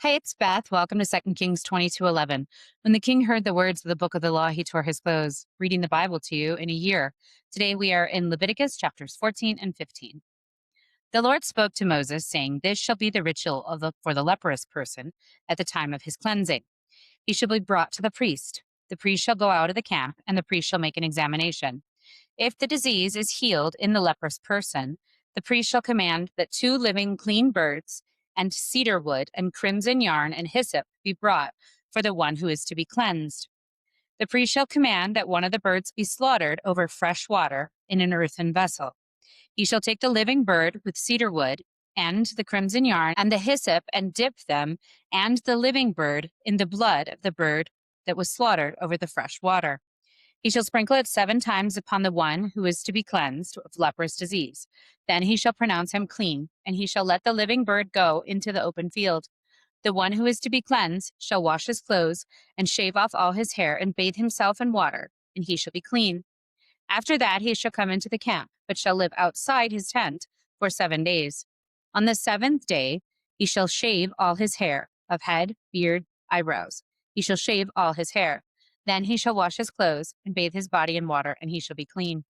Hi, it's Beth. Welcome to 2 Kings 22:11. When the king heard the words of the book of the law, he tore his clothes, reading the Bible to you in a year. Today we are in Leviticus chapters 14 and 15. The Lord spoke to Moses, saying, "This shall be the ritual for the leprous person at the time of his cleansing. He shall be brought to the priest. The priest shall go out of the camp, and the priest shall make an examination. If the disease is healed in the leprous person, the priest shall command that 2 living clean birds and cedar wood and crimson yarn and hyssop be brought for the one who is to be cleansed. The priest shall command that one of the birds be slaughtered over fresh water in an earthen vessel. He shall take the living bird with cedar wood and the crimson yarn and the hyssop and dip them and the living bird in the blood of the bird that was slaughtered over the fresh water. He shall sprinkle it 7 times upon the one who is to be cleansed of leprous disease. Then he shall pronounce him clean, and he shall let the living bird go into the open field. The one who is to be cleansed shall wash his clothes and shave off all his hair and bathe himself in water, and he shall be clean. After that he shall come into the camp, but shall live outside his tent for 7 days. On the 7th day he shall shave all his hair, of head, beard, eyebrows. He shall shave all his hair. Then he shall wash his clothes and bathe his body in water, and he shall be clean.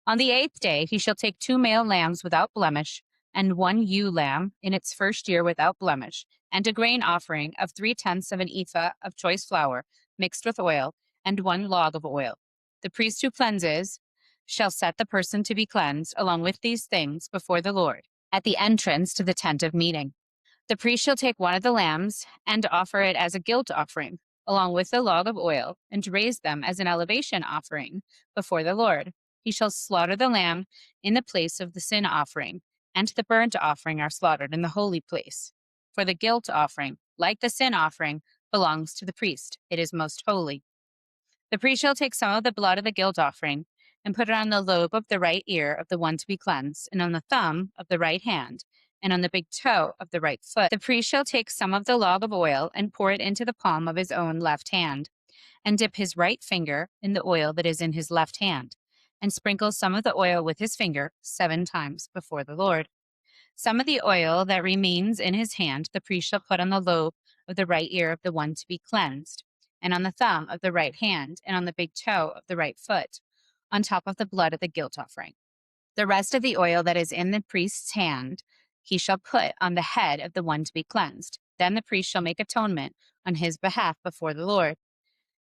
On the 8th day he shall take 2 male lambs without blemish, and 1 ewe lamb in its first year without blemish, and a grain offering of 3/10 of an ephah of choice flour mixed with oil, and 1 log of oil. The priest who cleanses shall set the person to be cleansed along with these things before the Lord at the entrance to the tent of meeting. The priest shall take one of the lambs and offer it as a guilt offering, along with the log of oil, and raise them as an elevation offering before the Lord. He shall slaughter the lamb in the place of the sin offering, and the burnt offering are slaughtered in the holy place. For the guilt offering, like the sin offering, belongs to the priest. It is most holy. The priest shall take some of the blood of the guilt offering and put it on the lobe of the right ear of the one to be cleansed, and on the thumb of the right hand, and on the big toe of the right foot. The priest shall take some of the log of oil and pour it into the palm of his own left hand, and dip his right finger in the oil that is in his left hand, and sprinkle some of the oil with his finger 7 times before the Lord. Some of the oil that remains in his hand the priest shall put on the lobe of the right ear of the one to be cleansed, and on the thumb of the right hand, and on the big toe of the right foot, on top of the blood of the guilt offering. The rest of the oil that is in the priest's hand he shall put on the head of the one to be cleansed. Then the priest shall make atonement on his behalf before the Lord.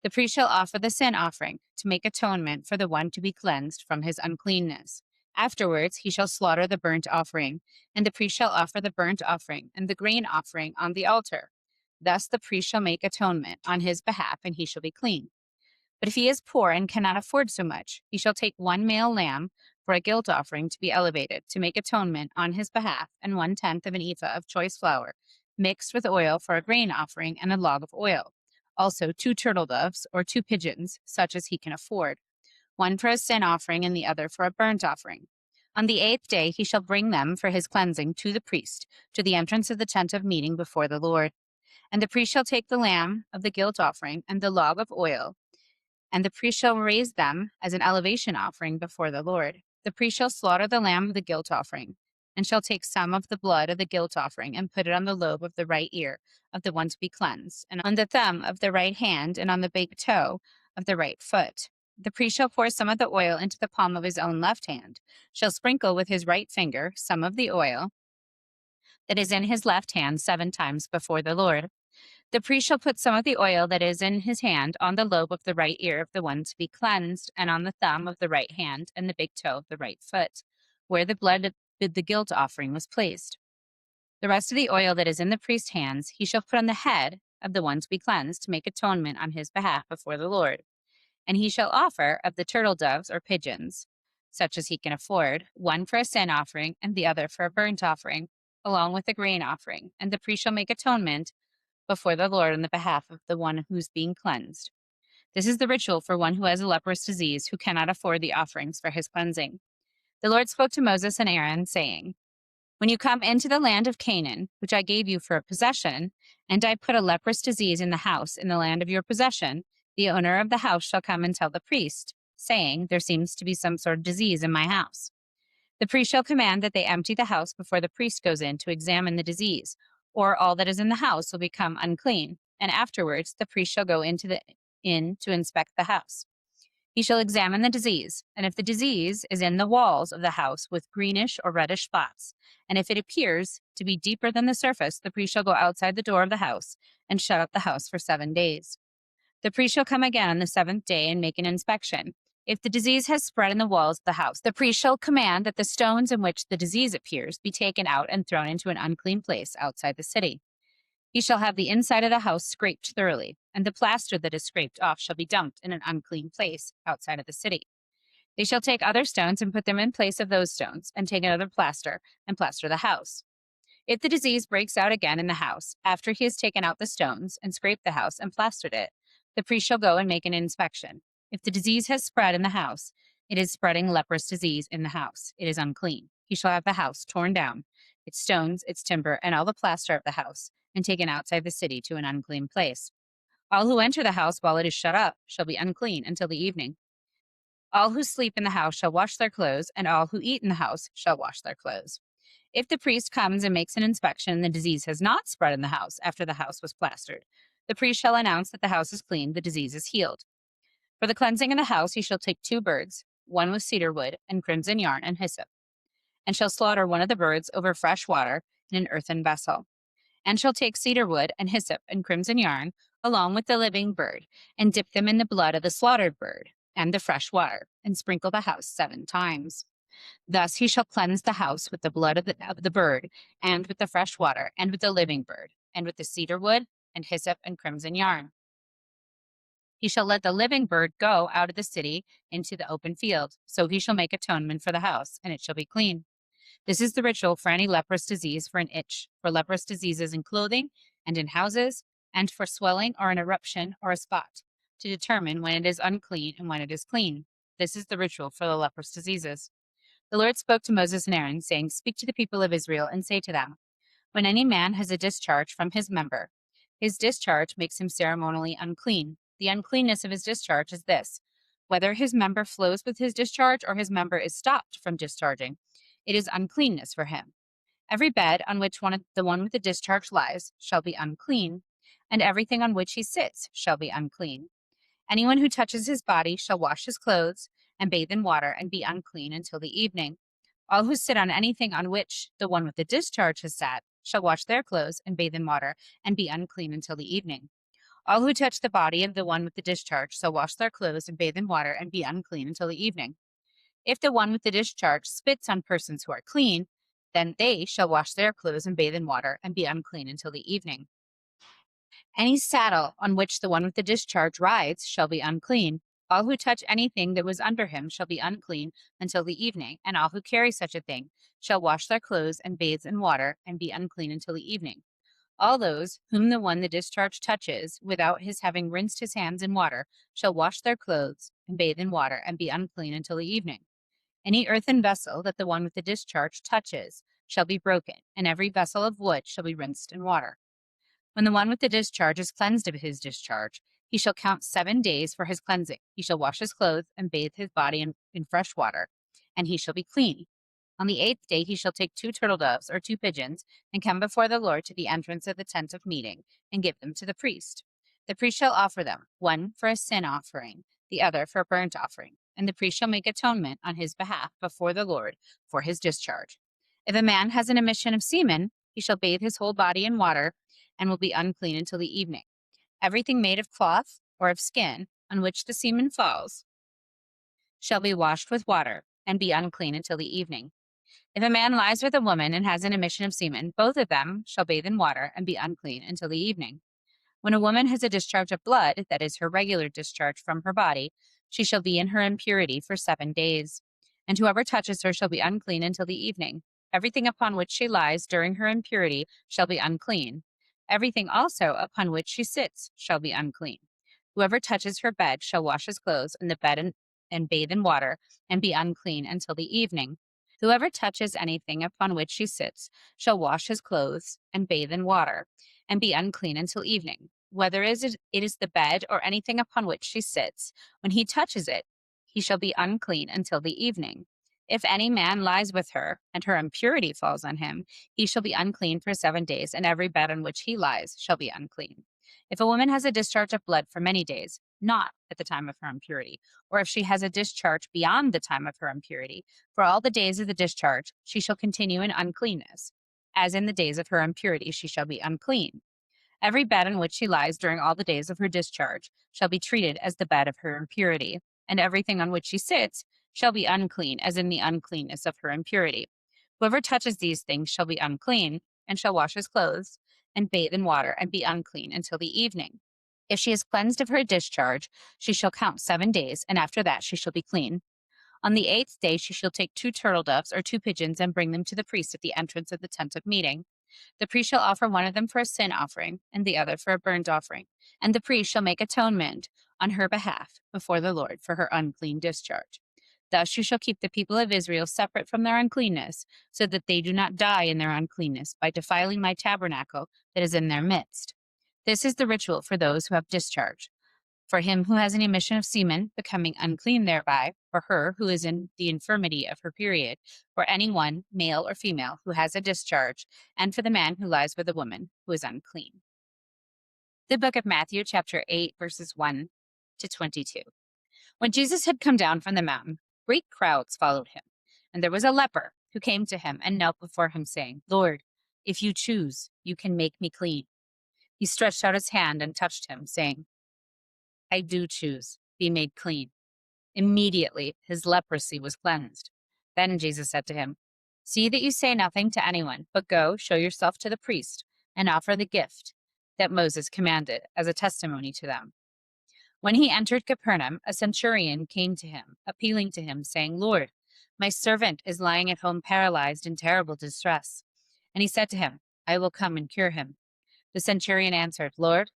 The priest shall offer the sin offering to make atonement for the one to be cleansed from his uncleanness. Afterwards he shall slaughter the burnt offering, and the priest shall offer the burnt offering and the grain offering on the altar. Thus the priest shall make atonement on his behalf, and he shall be clean. But if he is poor and cannot afford so much, he shall take 1 male lamb for a guilt offering to be elevated, to make atonement on his behalf, and 1/10 of an ephah of choice flour, mixed with oil for a grain offering, and a log of oil. Also 2 turtle doves or 2 pigeons, such as he can afford, one for a sin offering and the other for a burnt offering. On the 8th day he shall bring them for his cleansing to the priest, to the entrance of the tent of meeting before the Lord. And the priest shall take the lamb of the guilt offering and the log of oil, and the priest shall raise them as an elevation offering before the Lord. The priest shall slaughter the lamb of the guilt offering, and shall take some of the blood of the guilt offering, and put it on the lobe of the right ear of the one to be cleansed, and on the thumb of the right hand, and on the big toe of the right foot. The priest shall pour some of the oil into the palm of his own left hand, shall sprinkle with his right finger some of the oil that is in his left hand 7 times before the Lord. The priest shall put some of the oil that is in his hand on the lobe of the right ear of the one to be cleansed, and on the thumb of the right hand and the big toe of the right foot, where the blood of the guilt offering was placed. The rest of the oil that is in the priest's hands he shall put on the head of the one to be cleansed, to make atonement on his behalf before the Lord. And he shall offer of the turtle doves or pigeons, such as he can afford, one for a sin offering and the other for a burnt offering, along with the grain offering. And the priest shall make atonement before the Lord on the behalf of the one who's being cleansed. This is the ritual for one who has a leprous disease, who cannot afford the offerings for his cleansing. The Lord spoke to Moses and Aaron, saying, "When you come into the land of Canaan, which I gave you for a possession, and I put a leprous disease in the house in the land of your possession, the owner of the house shall come and tell the priest, saying, 'There seems to be some sort of disease in my house.' The priest shall command that they empty the house before the priest goes in to examine the disease. or all that is in the house will become unclean, and afterwards the priest shall go into the inn to inspect the house. He shall examine the disease, and if the disease is in the walls of the house with greenish or reddish spots, and if it appears to be deeper than the surface, the priest shall go outside the door of the house and shut up the house for 7 days. The priest shall come again on the 7th day and make an inspection. If the disease has spread in the walls of the house, the priest shall command that the stones in which the disease appears be taken out and thrown into an unclean place outside the city. He shall have the inside of the house scraped thoroughly, and the plaster that is scraped off shall be dumped in an unclean place outside of the city. They shall take other stones and put them in place of those stones, and take another plaster and plaster the house. If the disease breaks out again in the house, after he has taken out the stones and scraped the house and plastered it, the priest shall go and make an inspection. If the disease has spread in the house, it is spreading leprous disease in the house. It is unclean. He shall have the house torn down, its stones, its timber, and all the plaster of the house, and taken outside the city to an unclean place. All who enter the house while it is shut up shall be unclean until the evening. All who sleep in the house shall wash their clothes, and all who eat in the house shall wash their clothes. If the priest comes and makes an inspection and the disease has not spread in the house after the house was plastered, the priest shall announce that the house is clean, the disease is healed. For the cleansing of the house he shall take 2 birds, one with cedar wood and crimson yarn and hyssop, and shall slaughter one of the birds over fresh water in an earthen vessel, and shall take cedar wood and hyssop and crimson yarn along with the living bird, and dip them in the blood of the slaughtered bird and the fresh water, and sprinkle the house 7 times. Thus he shall cleanse the house with the blood of the bird, and with the fresh water, and with the living bird, and with the cedar wood, and hyssop, and crimson yarn. He shall let the living bird go out of the city into the open field. So he shall make atonement for the house, and it shall be clean. This is the ritual for any leprous disease, for an itch, for leprous diseases in clothing and in houses, and for swelling or an eruption or a spot, to determine when it is unclean and when it is clean. This is the ritual for the leprous diseases. The Lord spoke to Moses and Aaron, saying, Speak to the people of Israel and say to them, When any man has a discharge from his member, his discharge makes him ceremonially unclean. The uncleanness of his discharge is this: whether his member flows with his discharge or his member is stopped from discharging, it is uncleanness for him. Every bed on which the one with the discharge lies shall be unclean, and everything on which he sits shall be unclean. Anyone who touches his body shall wash his clothes and bathe in water and be unclean until the evening. All who sit on anything on which the one with the discharge has sat shall wash their clothes and bathe in water and be unclean until the evening. All who touch the body of the one with the discharge shall wash their clothes and bathe in water and be unclean until the evening. If the one with the discharge spits on persons who are clean, then they shall wash their clothes and bathe in water and be unclean until the evening. Any saddle on which the one with the discharge rides shall be unclean. All who touch anything that was under him shall be unclean until the evening, and all who carry such a thing shall wash their clothes and bathe in water and be unclean until the evening. All those whom the one the discharge touches, without his having rinsed his hands in water, shall wash their clothes and bathe in water and be unclean until the evening. Any earthen vessel that the one with the discharge touches shall be broken, and every vessel of wood shall be rinsed in water. When the one with the discharge is cleansed of his discharge, he shall count 7 days for his cleansing. He shall wash his clothes and bathe his body in fresh water, and he shall be clean. On the 8th day he shall take 2 turtle doves or 2 pigeons, and come before the Lord to the entrance of the tent of meeting, and give them to the priest. The priest shall offer them, one for a sin offering, the other for a burnt offering, and the priest shall make atonement on his behalf before the Lord for his discharge. If a man has an emission of semen, he shall bathe his whole body in water, and will be unclean until the evening. Everything made of cloth or of skin on which the semen falls shall be washed with water, and be unclean until the evening. If a man lies with a woman and has an emission of semen, both of them shall bathe in water and be unclean until the evening. When a woman has a discharge of blood, that is her regular discharge from her body, she shall be in her impurity for 7 days. And whoever touches her shall be unclean until the evening. Everything upon which she lies during her impurity shall be unclean. Everything also upon which she sits shall be unclean. Whoever touches her bed shall wash his clothes in the bed and bathe in water and be unclean until the evening. Whoever touches anything upon which she sits shall wash his clothes and bathe in water and be unclean until evening. Whether it is the bed or anything upon which she sits, when he touches it, he shall be unclean until the evening. If any man lies with her, and her impurity falls on him, he shall be unclean for 7 days, and every bed on which he lies shall be unclean. If a woman has a discharge of blood for many days, not at the time of her impurity, or if she has a discharge beyond the time of her impurity, for all the days of the discharge she shall continue in uncleanness. As in the days of her impurity she shall be unclean. Every bed on which she lies during all the days of her discharge shall be treated as the bed of her impurity, and everything on which she sits shall be unclean, as in the uncleanness of her impurity. Whoever touches these things shall be unclean, and shall wash his clothes, and bathe in water, and be unclean until the evening. If she is cleansed of her discharge, she shall count 7 days, and after that she shall be clean. On the 8th day she shall take 2 turtle doves or 2 pigeons, and bring them to the priest at the entrance of the tent of meeting. The priest shall offer one of them for a sin offering, and the other for a burnt offering, and the priest shall make atonement on her behalf before the Lord for her unclean discharge. Thus you shall keep the people of Israel separate from their uncleanness, so that they do not die in their uncleanness by defiling my tabernacle that is in their midst. This is the ritual for those who have discharge. For him who has an emission of semen, becoming unclean thereby, for her who is in the infirmity of her period, for any one, male or female, who has a discharge, and for the man who lies with a woman who is unclean. The book of Matthew, chapter 8, verses 1 to 22. When Jesus had come down from the mountain, great crowds followed him, and there was a leper who came to him and knelt before him, saying, Lord, if you choose, you can make me clean. He stretched out his hand and touched him, saying, I do choose, be made clean. Immediately his leprosy was cleansed. Then Jesus said to him, See that you say nothing to anyone, but go, show yourself to the priest, and offer the gift that Moses commanded as a testimony to them. When he entered Capernaum, a centurion came to him, appealing to him, saying, Lord, my servant is lying at home paralyzed in terrible distress. And he said to him, I will come and cure him. The centurion answered, Lord,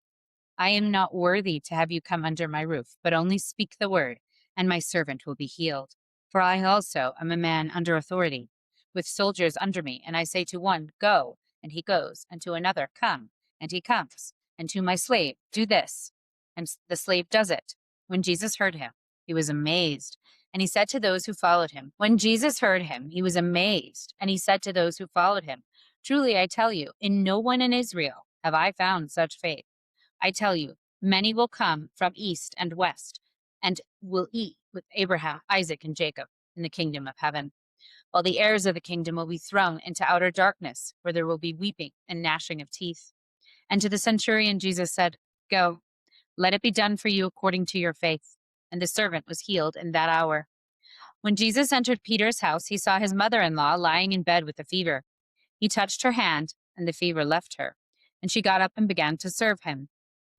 I am not worthy to have you come under my roof, but only speak the word, and my servant will be healed. For I also am a man under authority, with soldiers under me, and I say to one, Go, and he goes, and to another, Come, and he comes, and to my slave, Do this, and the slave does it. When Jesus heard him, he was amazed, and he said to those who followed him, Truly I tell you, in no one in Israel have I found such faith. I tell you, many will come from east and west, and will eat with Abraham, Isaac, and Jacob in the kingdom of heaven, while the heirs of the kingdom will be thrown into outer darkness, where there will be weeping and gnashing of teeth. And to the centurion Jesus said, Go, let it be done for you according to your faith. And the servant was healed in that hour. When Jesus entered Peter's house, he saw his mother-in-law lying in bed with a fever. He touched her hand, and the fever left her, and she got up and began to serve him.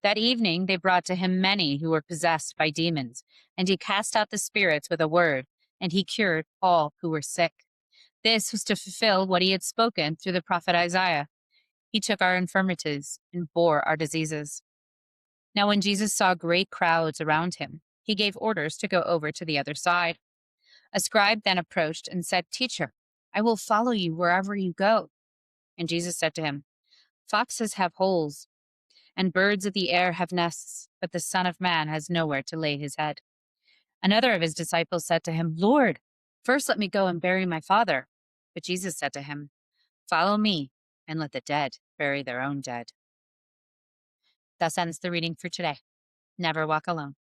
That evening they brought to him many who were possessed by demons, and he cast out the spirits with a word, and he cured all who were sick. This was to fulfill what he had spoken through the prophet Isaiah. He took our infirmities and bore our diseases. Now when Jesus saw great crowds around him, he gave orders to go over to the other side. A scribe then approached and said, Teacher, I will follow you wherever you go. And Jesus said to him, Foxes have holes, and birds of the air have nests, but the Son of Man has nowhere to lay his head. Another of his disciples said to him, Lord, first let me go and bury my father. But Jesus said to him, Follow me, and let the dead bury their own dead. Thus ends the reading for today. Never walk alone.